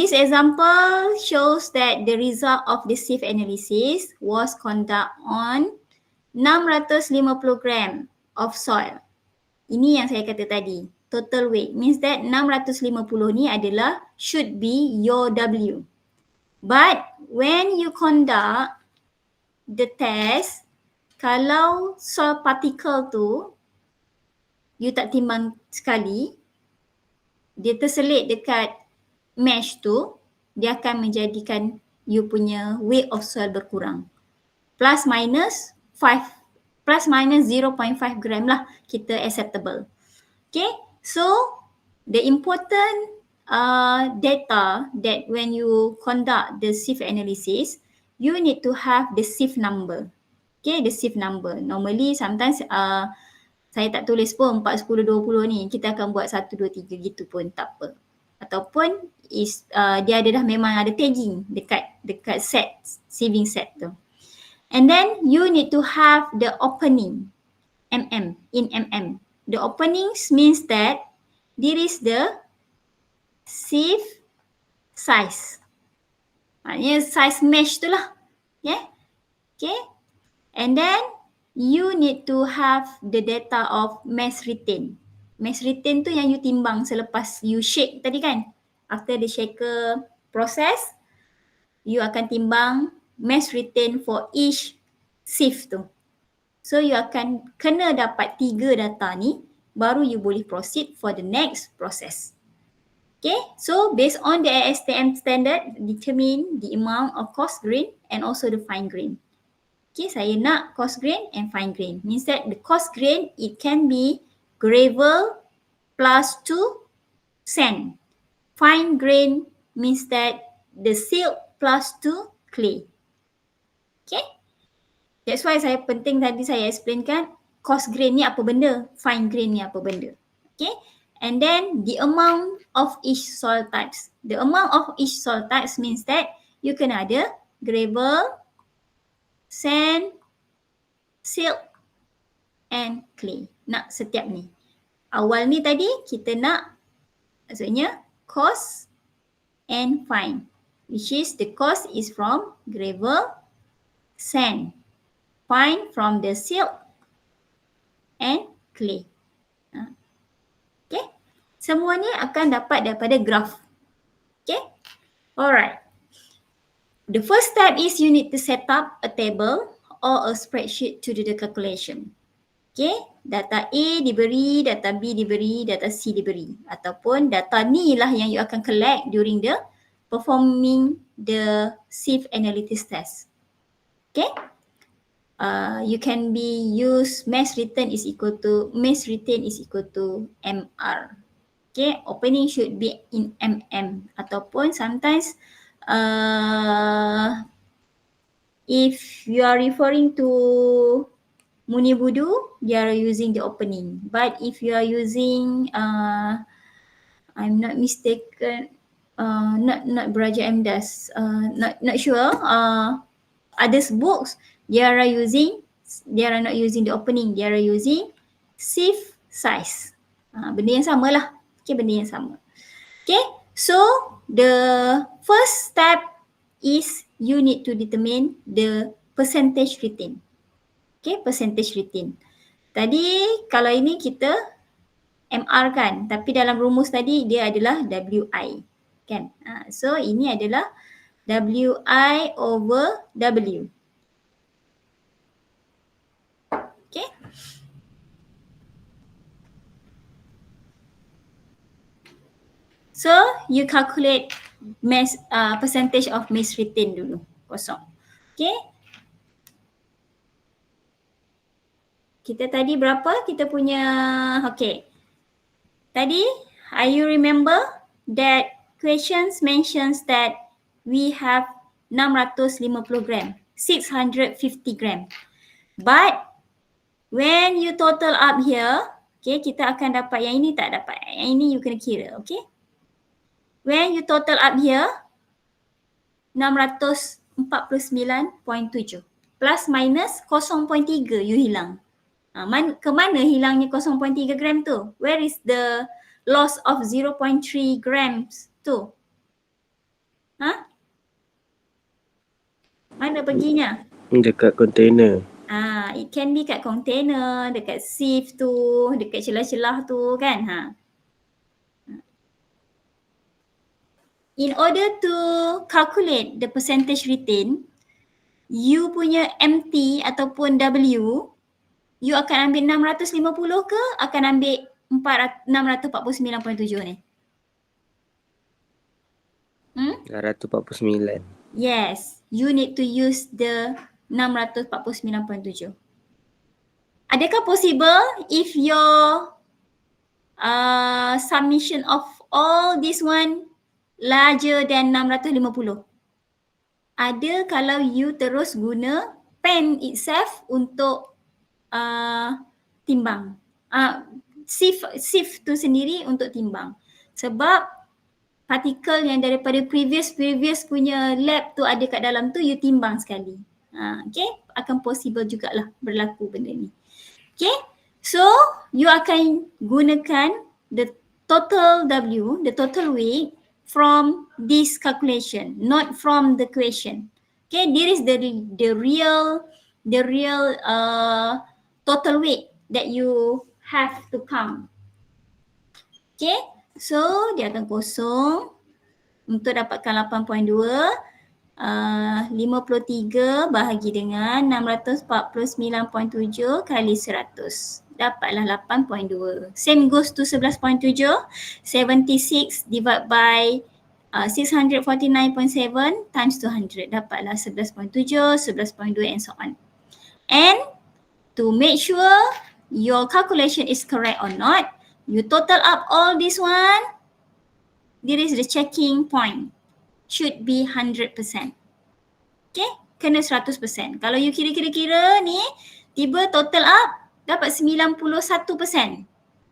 This example shows that the result of the sieve analysis was conducted on 650 gram of soil. Ini yang saya kata tadi. Total weight means that 650 ni adalah should be your W. But when you conduct the test, kalau soil particle tu you tak timbang sekali, dia terselit dekat mesh tu, dia akan menjadikan you punya weight of soil berkurang. Plus minus 0.5 gram lah kita acceptable. Okay, so the important data that when you conduct the sieve analysis, you need to have the sieve number. Okay, the sieve number. Normally sometimes saya tak tulis pun 4, 10, 20 ni. Kita akan buat 1, 2, 3 gitu pun tak apa. Ataupun dia ada dah memang ada tagging dekat set, sieving set tu. And then you need to have the opening in mm. The openings means that this is the sieve size. Maknanya size mesh tu lah. Yeah? Okay. And then you need to have the data of mass retain. Mass retain tu yang you timbang selepas you shake tadi kan. After the shaker process, you akan timbang mass retain for each sieve tu. So you akan kena dapat 3 data ni, baru you boleh proceed for the next process. Okay, so based on the ASTM standard, determine the amount of coarse grain and also the fine grain. Okay, saya nak coarse grain and fine grain. Means that the coarse grain, it can be gravel plus 2 sand. Fine grain means that the silt plus 2 clay. Okay, that's why saya penting tadi saya explainkan coarse grain ni apa benda, fine grain ni apa benda. Okay, and then the amount of each soil types. The amount of each soil types means that you kena ada gravel, sand, silt and clay. Nak setiap ni. Awal ni tadi kita nak maksudnya coarse and fine, which is the coarse is from gravel, sand, fine from the silt and clay. Okay, semua ni akan dapat daripada graph. Okay, alright. The first step is you need to set up a table or a spreadsheet to do the calculation. Okay, data A diberi, data B diberi, data C diberi. Ataupun data ni lah yang you akan collect during the performing the sieve analysis test. Okay, you can be use mass retain is equal to MR. Okay, opening should be in mm. Ataupun sometimes if you are referring to Muni Budu, they are using the opening. But if you are using, I'm not mistaken, not Beraja MDAS, not sure. Others books, they are not using the opening. They are using sieve size. Benda yang sama lah. Okay, benda yang sama. Okay, so the first step is you need to determine the percentage retain. Okay, percentage retain. Tadi kalau ini kita MR kan, tapi dalam rumus tadi dia adalah WI kan. So ini adalah WI over W. Okay. So you calculate mass percentage of mass retain dulu, kosong. Okay. Kita tadi berapa? Kita punya, okay. Tadi, you remember that questions mentions that we have 650 gram, 650 gram. But when you total up here, okay, kita akan dapat yang ini tak dapat. Yang ini you kena kira, okay. When you total up here, 649.7 plus minus 0.3 you hilang. Ke mana hilangnya 0.3 gram tu? Where is the loss of 0.3 grams tu? Ha? Mana perginya? Dekat container. It can be kat container, dekat sieve tu, dekat celah-celah tu kan. In order to calculate the percentage retain, you punya MT ataupun W, you akan ambil 650 ke akan ambil 649.7 ni? 649. Yes, you need to use the 649.7. Adakah possible if your submission of all this one larger than 650? Ada kalau you terus guna pen itself untuk timbang. Sieve tu sendiri untuk timbang. Sebab partikel yang daripada previous punya lab tu ada kat dalam tu, you timbang sekali. Okay, akan possible jugalah berlaku benda ni. Okay, so you akan gunakan the total W, the total weight from this calculation, not from the question. Okay, there is the real total weight that you have to count. Okay, so dia akan kosong untuk dapatkan 8.2. 53 bahagi dengan 649.7 kali 100. Dapatlah 8.2. Same goes to 11.7. 76 divided by 649.7 times 200. Dapatlah 11.7, 11.2 and so on. And to make sure your calculation is correct or not, you total up all this one. There is the checking point. Should be 100%. Okay, kena 100%. Kalau you kira-kira ni, tiba total up, dapat 91%.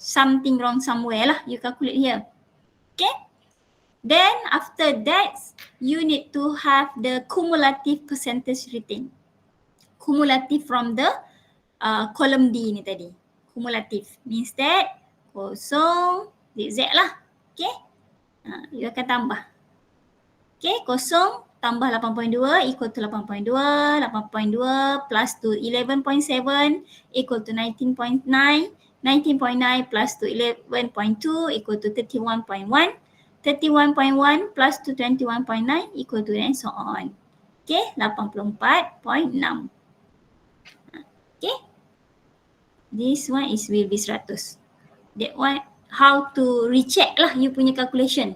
Something wrong somewhere lah, you calculate here. Okay, then after that, you need to have the cumulative percentage retain. Cumulative from the column D ni tadi. Cumulative means that kosong, Z lah. Okay, you akan tambah. Okay, kosong tambah 8.2 equal to 8.2, 8.2 plus to 11.7 equal to 19.9, 19.9 plus to 11.2 equal to 31.1, 31.1 plus to 21.9 equal to and so on. Okay, 84.6. Okay, this one is will be 100. That one how to recheck lah you punya calculation.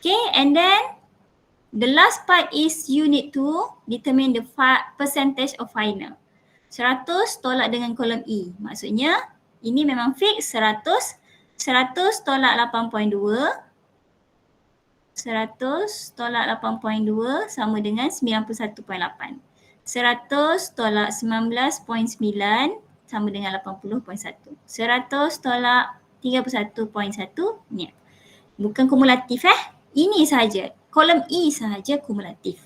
Okay, and then the last part is you need to determine the percentage of final. 100 tolak dengan kolom E. Maksudnya ini memang fix 100. 100 tolak 8.2. 100 tolak 8.2 sama dengan 91.8. 100 tolak 19.9 sama dengan 80.1. 100 tolak 31.1 ni. Bukan kumulatif Ini sahaja. Kolom E sahaja kumulatif.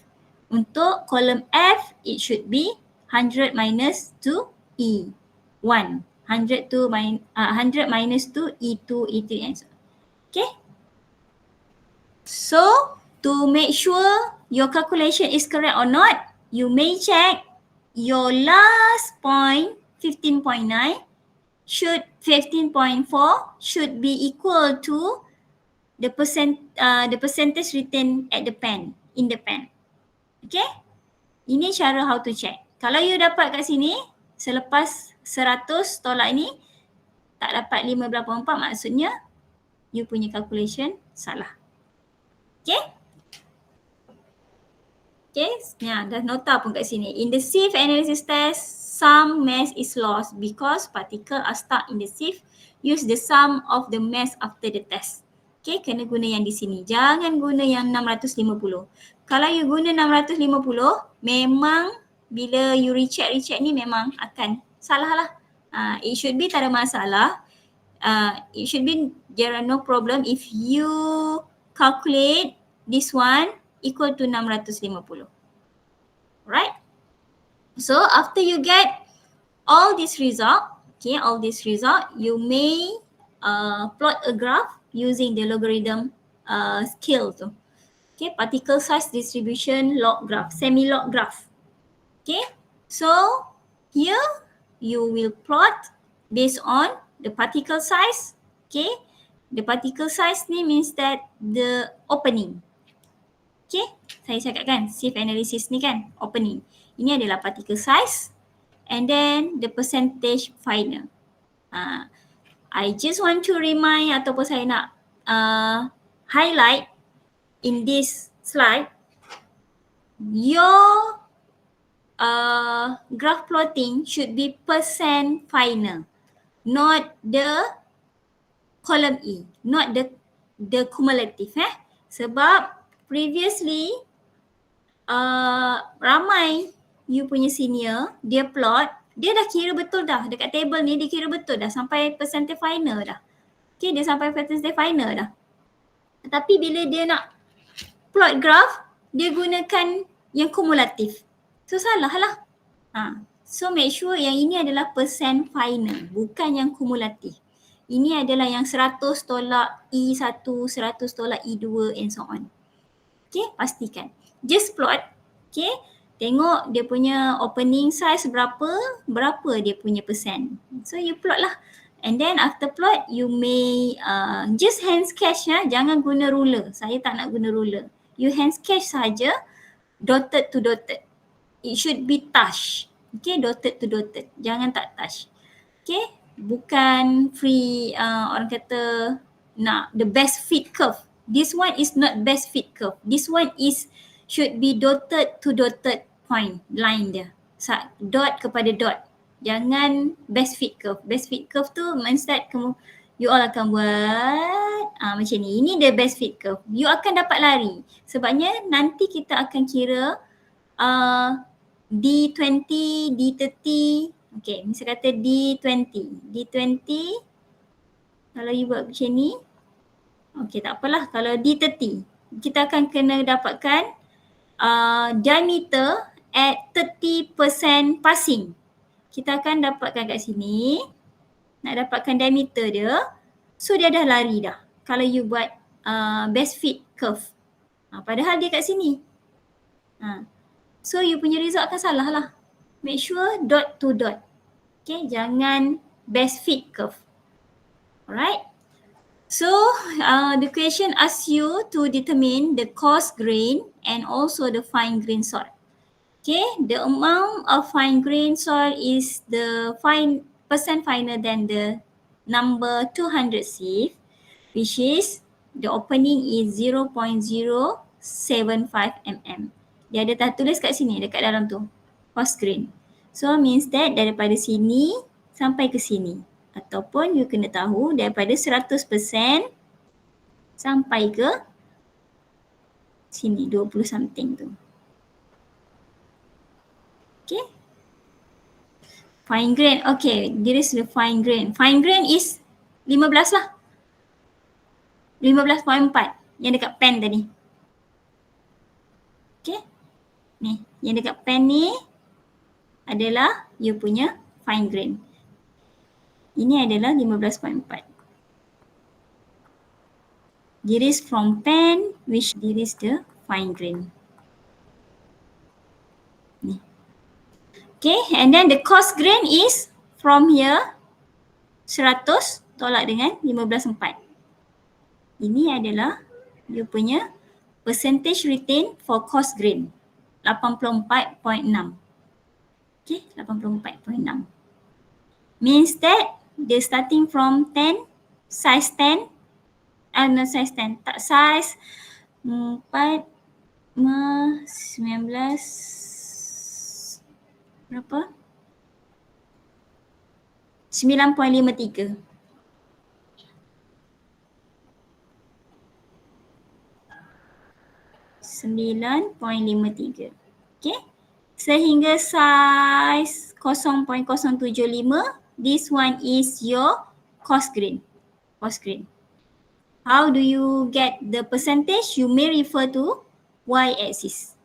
Untuk kolom F, it should be 100 minus 2 E. 1. 100 minus 2 E2, E3 and so on. Okay. So, to make sure your calculation is correct or not, you may check your last point, 15.9, 15.4 should be equal to the percentage retain at the pen, in the pen. Okay? Ini cara how to check. Kalau you dapat kat sini, selepas 100 tolak ni, tak dapat 5 berapa 4, maksudnya you punya calculation salah. Okay? Okay, dah nota pun kat sini. In the sieve analysis test, some mass is lost because particle are stuck in the sieve. Use the sum of the mass after the test. Okay, kena guna yang di sini. Jangan guna yang 650. Kalau you guna 650, memang bila you recheck ni memang akan salah lah. It should be tak ada masalah. It should be there are no problem if you calculate this one equal to 650. Right? So after you get all this result, okay, you may plot a graph using the logarithm scale tu. Okay, particle size distribution log graph, semi-log graph. Okay, so here you will plot based on the particle size. Okay, the particle size ni means that the opening. Okay, saya cakapkan sieve analysis ni kan opening. Ini adalah particle size and then the percentage final. I just want to remind ataupun saya nak highlight in this slide, your graph plotting should be percent final, not the column E, not the cumulative. Sebab previously ramai you punya senior, dia plot, dia dah kira betul dah. Dekat table ni dia kira betul dah sampai percentage final dah. Okay, dia sampai percentage final dah. Tapi bila dia nak plot graph, dia gunakan yang kumulatif. So salah lah. So make sure yang ini adalah percent final, bukan yang kumulatif. Ini adalah yang 100 tolak E1, 100 tolak E2 and so on. Okay, pastikan. Just plot. Okay, tengok dia punya opening size berapa dia punya percent. So you plot lah. And then after plot, you may just hand sketch ya, jangan guna ruler. Saya tak nak guna ruler. You hand sketch saja, dotted to dotted. It should be touch. Okay, dotted to dotted. Jangan tak touch. Okay, bukan free orang kata nak the best fit curve. This one is not best fit curve. This one is should be dotted to dotted point, line dia. Dot kepada dot. Jangan best fit curve. Best fit curve tu means that you all akan buat macam ni. Ini the best fit curve. You akan dapat lari. Sebabnya nanti kita akan kira D20, D30. Okay, misal kata D20. D20, kalau you buat macam ni, okay tak apalah. Kalau D30, kita akan kena dapatkan diameter at 30% passing. Kita akan dapatkan kat sini, nak dapatkan diameter dia. So dia dah lari dah kalau you buat best fit curve. Padahal dia kat sini. So you punya result akan salah lah. Make sure dot to dot. Okay, jangan best fit curve. Alright. So the question asks you to determine the coarse grain and also the fine grain soil. Okay, the amount of fine grain soil is the percent finer than the number 200 sieve, which is the opening is 0.075 mm. Dia ada tulis kat sini, dekat dalam tu, coarse grain. So means that daripada sini sampai ke sini. Ataupun you kena tahu daripada 100% sampai ke sini, 20 something tu. Okay. Fine grain. Okay, there is the fine grain. Fine grain is 15 lah. 15.4 yang dekat pen tadi. Okay. Ni, yang dekat pen ni adalah you punya fine grain. Ini adalah 15.4. There is from pen which there is the fine grain. Ni. Okay, and then the coarse grain is from here 100 tolak dengan 15.4. Ini adalah you punya percentage retain for coarse grain, 84.6. Okay, 84.6. Means that they starting from 10, size 10, no size 10, tak size 4, 19, berapa? 9.53. Okay. Sehingga size 0.075, this one is your coarse grain. Coarse grain. How do you get the percentage? You may refer to y-axis.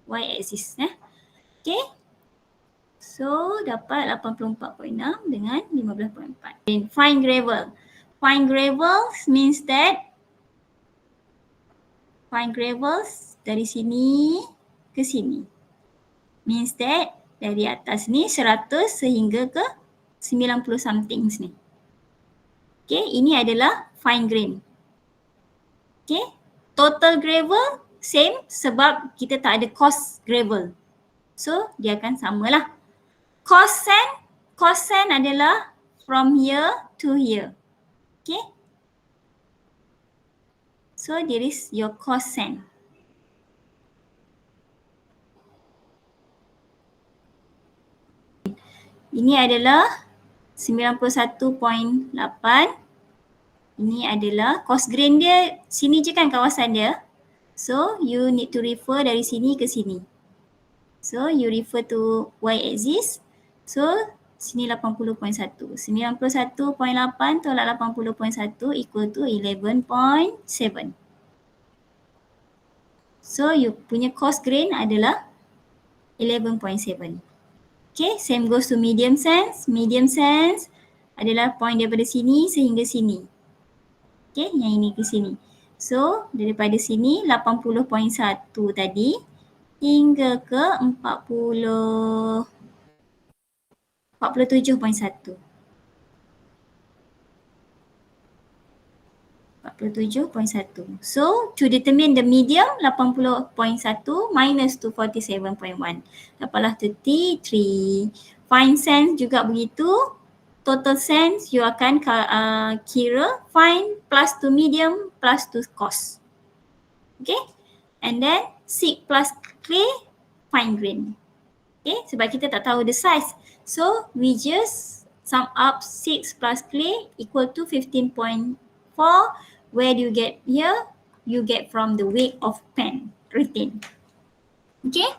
Y-axis. Okay. So dapat 84.6 dengan 15.4. Fine gravel. Fine gravel means that Fine gravels dari sini ke sini. Means that dari atas ni 100 sehingga ke 90 something ni. Okay, ini adalah fine grain. Okay, total gravel same sebab kita tak ada coarse gravel. So, dia akan samalah. Coarse sand adalah from here to here. Okay. So, there is your coarse sand. Ini adalah 91.8. Ini adalah coarse grain dia. Sini je kan kawasan dia. So, you need to refer dari sini ke sini. So, you refer to y-axis. So, sini 80.1. 91.8 tolak 80.1 equal to 11.7. So, you punya coarse grain adalah 11.7. Okay, same goes to medium sands. Medium sands adalah point daripada sini sehingga sini. Okay, yang ini ke sini. So, daripada sini 80.1 tadi hingga ke 47.1. So, to determine the medium, 80.1 minus 247.1. Dapatlah 33. Fine sands juga begitu. Total sands you akan kira fine plus to medium plus to coarse. Okay. And then thick plus clay, fine grain. Okay. Sebab kita tak tahu the size. So, we just sum up 6 plus clay equal to 15.4. Where do you get here? You get from the weight of pen written. Okay.